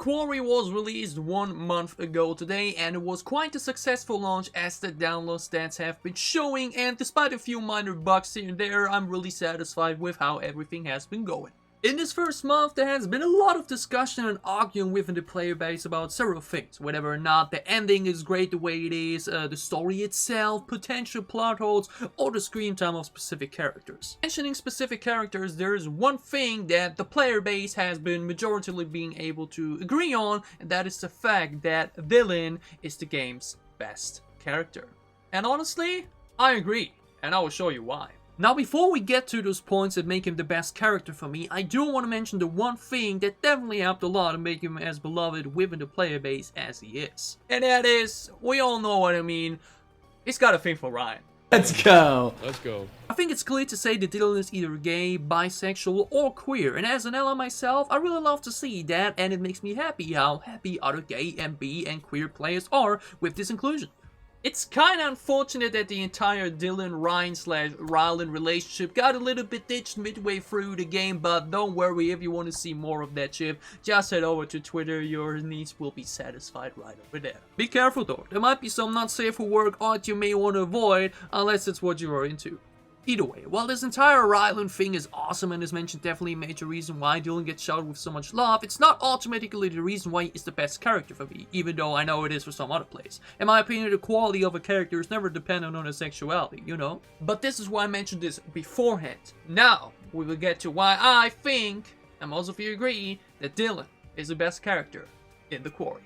Quarry was released 1 month ago today, and it was quite a successful launch as the download stats have been showing, and despite a few minor bugs here and there, I'm really satisfied with how everything has been going. In this first month, there has been a lot of discussion and arguing within the player base about several things, whether or not the ending is great the way it is, the story itself, potential plot holes, or the screen time of specific characters. Mentioning specific characters, there is one thing that the player base has been majoritarily being able to agree on, and that is the fact that Rylan is the game's best character. And honestly, I agree, and I will show you why. Now, before we get to those points that make him the best character for me, I do want to mention the one thing that definitely helped a lot to make him as beloved within the player base as he is. And that is, we all know what I mean, he's got a thing for Rylan. Let's go. Let's go. I think it's clear to say that Dylan is either gay, bisexual, or queer, and as an ally myself, I really love to see that, and it makes me happy how happy other gay and bi and queer players are with this inclusion. It's kinda unfortunate that the entire Dylan-Ryan/Rylan relationship got a little bit ditched midway through the game, but don't worry, if you want to see more of that shit, just head over to Twitter, your needs will be satisfied right over there. Be careful though, there might be some not safe for work art you may want to avoid, unless it's what you are into. Either way, while this entire Rylan thing is awesome and is mentioned definitely a major reason why Dylan gets showered with so much love, it's not automatically the reason why he's the best character for me, even though I know it is for some other players. In my opinion, the quality of a character is never dependent on his sexuality, you know? But this is why I mentioned this beforehand. Now, we will get to why I think, and most of you agree, that Dylan is the best character in the Quarry.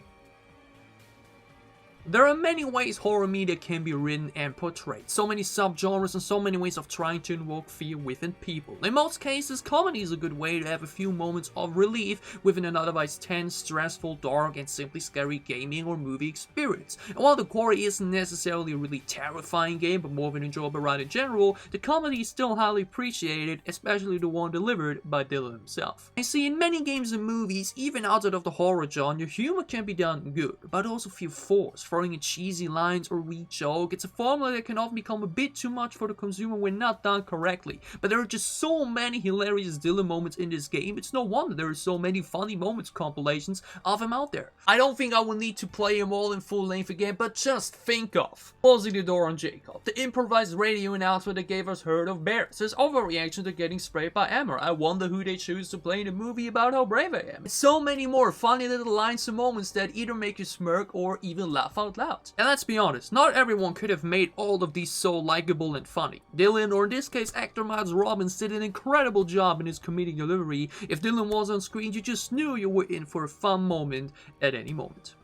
There are many ways horror media can be written and portrayed, so many subgenres and so many ways of trying to invoke fear within people. In most cases, comedy is a good way to have a few moments of relief within an otherwise tense, stressful, dark, and simply scary gaming or movie experience. And while the Quarry isn't necessarily a really terrifying game, but more of an enjoyable ride in general, the comedy is still highly appreciated, especially the one delivered by Dylan himself. I see in many games and movies, even outside of the horror genre, humor can be done good, but also feel forced. Throwing in cheesy lines or weak joke, it's a formula that can often become a bit too much for the consumer when not done correctly. But there are just so many hilarious Dylan moments in this game, it's no wonder there are so many funny moments compilations of him out there. I don't think I will need to play them all in full length again, but just think of closing the door on Jacob, the improvised radio announcement that gave us Herd of Bears, his overreaction to getting sprayed by Emmer. I wonder who they choose to play in a movie about how brave I am. So many more funny little lines and moments that either make you smirk or even laugh out loud. And let's be honest, not everyone could have made all of these so likable and funny. Dylan, or in this case actor Robbins, did an incredible job in his comedic delivery. If Dylan was on screen, you just knew you were in for a fun moment at any moment.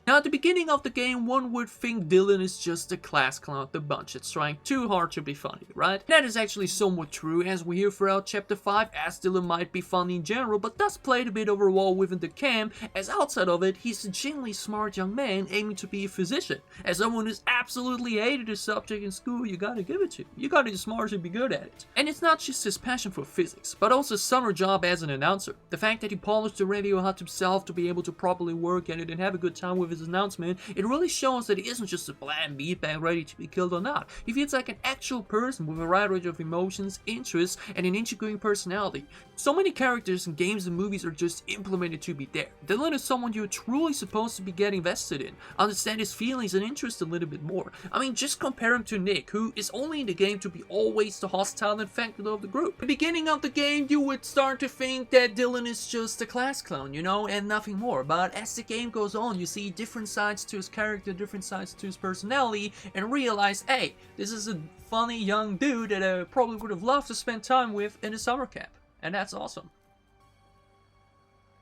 Now, at the beginning of the game, one would think Dylan is just a class clown of the bunch that's trying too hard to be funny, right? That is actually somewhat true, as we hear throughout Chapter 5, as Dylan might be funny in general, but does play a bit of a role within the camp, as outside of it, he's a genuinely smart young man aiming to be a physician. As someone who's absolutely hated a subject in school, you gotta give it to him. You gotta be smart to be good at it. And it's not just his passion for physics, but also his summer job as an announcer. The fact that he polished the radio hat himself to be able to properly work at it and have a good time with his announcement, it really shows that he isn't just a bland meatbag ready to be killed or not. He feels like an actual person with a wide range of emotions, interests, and an intriguing personality. So many characters in games and movies are just implemented to be there. Dylan is someone you're truly supposed to be getting invested in, understand his feelings and interests a little bit more. I mean, just compare him to Nick, who is only in the game to be always the hostile and factor of the group. At the beginning of the game, you would start to think that Dylan is just a class clown, you know, and nothing more. But as the game goes on, you see different sides to his character, different sides to his personality, and realize, hey, this is a funny young dude that I probably would have loved to spend time with in a summer camp. And that's awesome.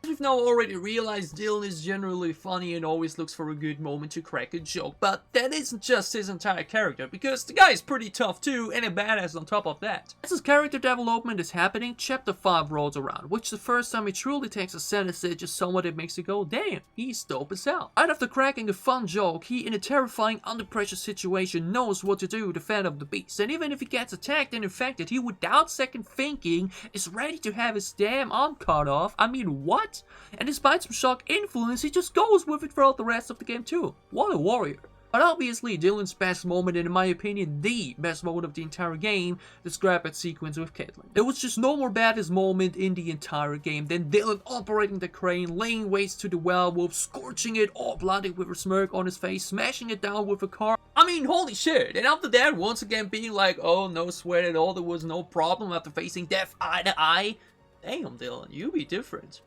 We've now already realized Dylan is generally funny and always looks for a good moment to crack a joke, but that isn't just his entire character, because the guy is pretty tough too, and a badass on top of that. As his character development is happening, Chapter 5 rolls around, which the first time he truly takes a center stage is someone that makes you go, damn, he's dope as hell. Right after cracking a fun joke, he, in a terrifying under pressure situation, knows what to do to fend off the beast, and even if he gets attacked and infected, he without second thinking is ready to have his damn arm cut off. I mean, what? And despite some shock influence, he just goes with it throughout the rest of the game too. What a warrior. But obviously, Dylan's best moment, and in my opinion, the best moment of the entire game, the Scrapyard sequence with Kaitlyn. There was just no more badass moment in the entire game than Dylan operating the crane, laying waste to the werewolf, scorching it all bloody with a smirk on his face, smashing it down with a car. I mean, holy shit. And after that, once again being like, oh, no sweat at all, there was no problem after facing death eye to eye. Damn, Dylan, you be different.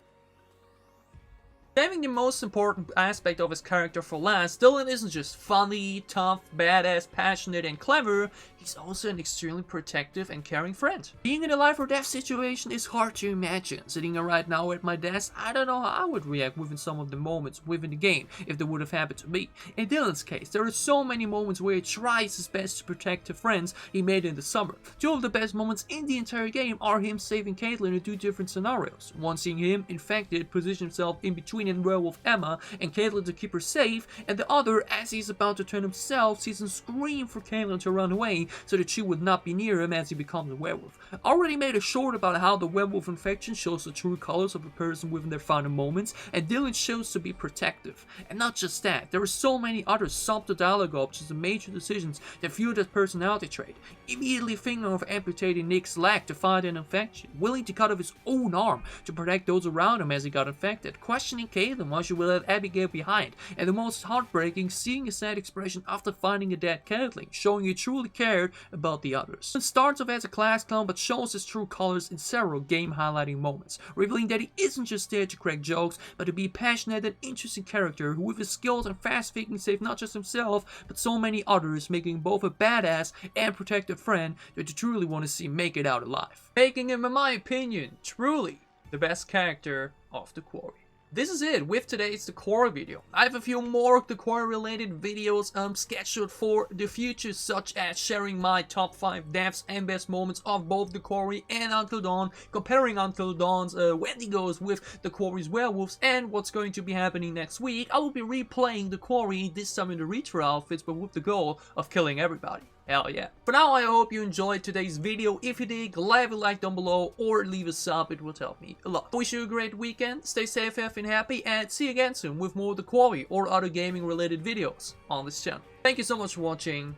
Having the most important aspect of his character for last, Dylan isn't just funny, tough, badass, passionate, and clever, he's also an extremely protective and caring friend. Being in a life or death situation is hard to imagine. Sitting here right now at my desk, I don't know how I would react within some of the moments within the game if they would have happened to me. In Dylan's case, there are so many moments where he tries his best to protect the friends he made in the summer. Two of the best moments in the entire game are him saving Kaitlyn in two different scenarios. One seeing him, infected, position himself in between and werewolf Emma and Kaitlyn to keep her safe, and the other as he's about to turn himself, sees him scream for Kaitlyn to run away so that she would not be near him as he becomes a werewolf. I already made a short about how the werewolf infection shows the true colors of a person within their final moments, and Dylan shows to be protective. And not just that, there are so many other subtle dialogue options and major decisions that fuel that personality trait. Immediately thinking of amputating Nick's leg to fight an infection, willing to cut off his own arm to protect those around him as he got infected, questioning Kaitlyn why she will let Abigail behind, and the most heartbreaking, seeing a sad expression after finding a dead Kaitlyn, showing he truly cared about the others. He starts off as a class clown but shows his true colors in several game highlighting moments, revealing that he isn't just there to crack jokes, but to be a passionate and interesting character who with his skills and fast thinking saved not just himself, but so many others, making him both a badass and protective friend that you truly want to see make it out alive. Making him, in my opinion, truly the best character of the Quarry. This is it with today's The Quarry video. I have a few more The Quarry related videos scheduled for the future, such as sharing my top 5 deaths and best moments of both The Quarry and Until Dawn, comparing Until Dawn's Wendigos with The Quarry's werewolves, and what's going to be happening next week. I will be replaying The Quarry, this time in the retro outfits, but with the goal of killing everybody. Hell yeah. For now, I hope you enjoyed today's video. If you did, leave a like down below or leave a sub, it would help me a lot. Wish you a great weekend, stay safe, healthy and happy, and see you again soon with more The Quarry or other gaming related videos on this channel. Thank you so much for watching.